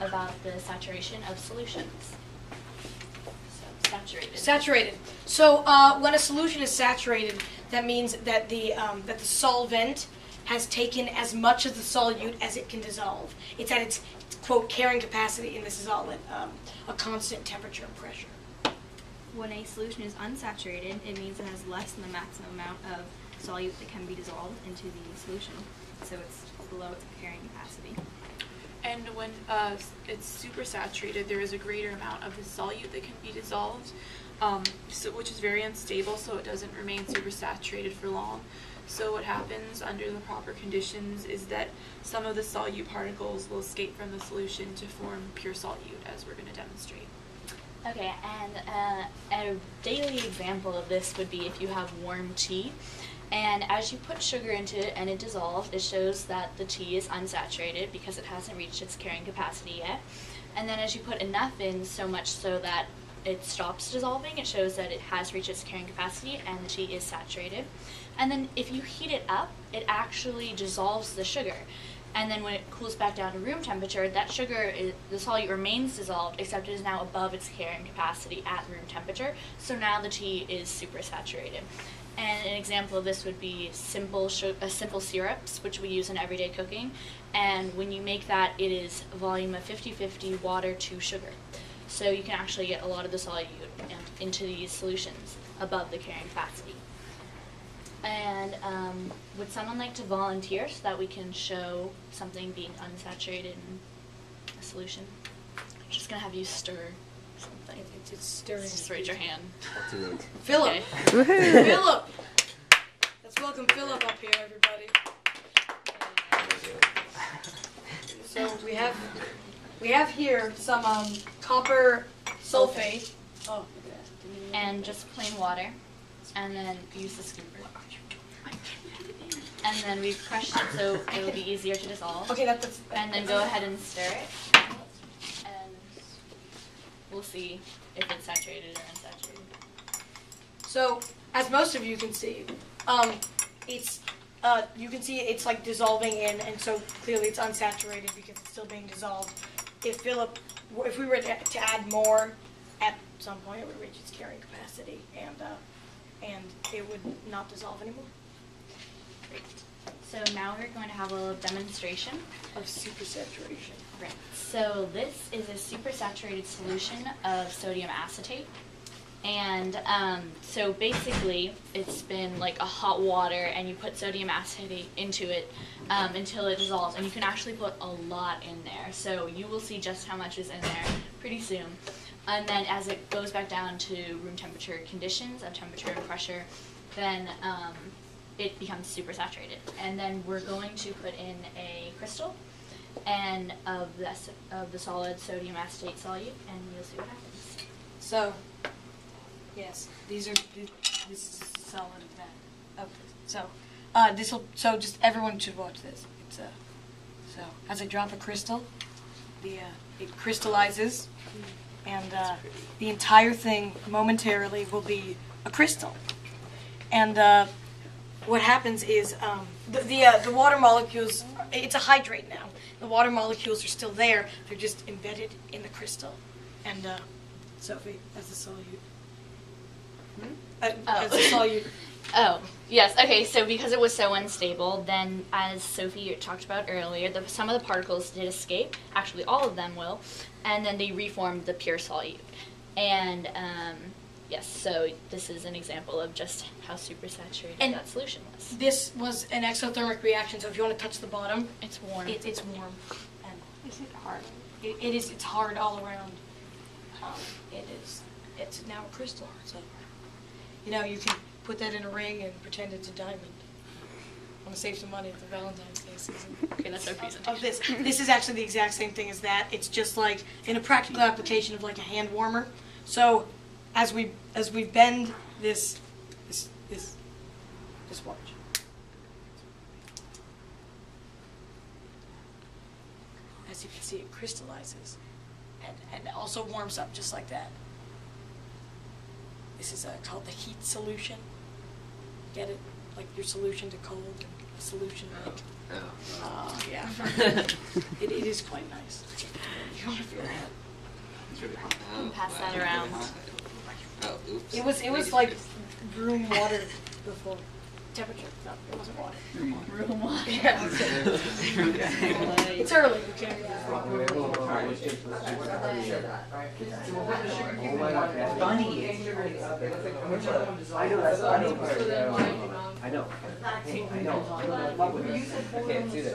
about the saturation of solutions. So, saturated. Saturated. So when a solution is saturated, that means that the solvent has taken as much of the solute as it can dissolve. It's at its, quote, carrying capacity, and this is all at a constant temperature and pressure. When a solution is unsaturated, it means it has less than the maximum amount of solute that can be dissolved into the solution. So it's below its carrying capacity. And when it's supersaturated, there is a greater amount of the solute that can be dissolved, which is very unstable, so it doesn't remain supersaturated for long. So what happens under the proper conditions is that some of the solute particles will escape from the solution to form pure solute, as we're going to demonstrate. Okay, and a daily example of this would be if you have warm tea, and as you put sugar into it and it dissolves, it shows that the tea is unsaturated because it hasn't reached its carrying capacity yet. And then as you put enough in, so much so that it stops dissolving, it shows that it has reached its carrying capacity and the tea is saturated. And then if you heat it up, it actually dissolves the sugar. And then when it cools back down to room temperature, that sugar, the solute remains dissolved, except it is now above its carrying capacity at room temperature. So now the tea is supersaturated. And an example of this would be simple syrups, which we use in everyday cooking. And when you make that, it is a volume of 50-50 water to sugar. So you can actually get a lot of the solute into these solutions above the carrying capacity. And would someone like to volunteer so that we can show something being unsaturated in a solution? I'm just going to have you stir something. It's stirring. Just raise your hand. I'll do it. Philip! Okay. Philip! Let's welcome Philip up here, everybody. So we have here some copper sulfate. Oh, And just plain water. And then use the scooper. And then we've crushed it so it will be easier to dissolve. okay, that's. And then go ahead and stir it. And we'll see if it's saturated or unsaturated. So, as most of you can see, it's you can see it's like dissolving in, and so clearly it's unsaturated because it's still being dissolved. If we were to add more, at some point it would reach its carrying capacity, and it would not dissolve anymore. Great. So now we're going to have a little demonstration Of supersaturation. Right. So this is a supersaturated solution of sodium acetate. And so basically it's been like a hot water and you put sodium acetate into it until it dissolves. And you can actually put a lot in there. So you will see just how much is in there pretty soon. And then as it goes back down to room temperature conditions of temperature and pressure, then it becomes supersaturated. And then we're going to put in a crystal and of the solid sodium acetate solute, and you'll see what happens. So, yes, this is solid of that. Okay, so just everyone should watch this. It's so as I drop a crystal, it crystallizes, and the entire thing momentarily will be a crystal. And what happens is the water molecules, it's a hydrate now. The water molecules are still there. They're just embedded in the crystal. And Sophie, as the solute. As the solute. Oh, yes. Okay, so because it was so unstable, then as Sophie talked about earlier, some of the particles did escape. Actually, all of them will. And then they reformed the pure solute. And yes, so this is an example of just how supersaturated that solution was. This was an exothermic reaction, so if you want to touch the bottom, It's warm. it's warm. And is it hard? It is. It's hard all around. It's now a crystal. So, you can put that in a ring and pretend it's a diamond. I want to save some money at the Valentine's Day season. Okay, that's our presentation. Of this. This is actually the exact same thing as that. It's just like in a practical application of like a hand warmer. So as we bend this watch. As you can see, it crystallizes and also warms up just like that. This is called the heat solution. Get it? Like your solution to cold and a solution like... yeah. It is quite nice. Pass that around. Oh, oops. It was like room water before. Temperature. No, it wasn't water. Room water. Yeah. It's early. Okay. Funny. I know that's funny. I know. I know. I can't do this.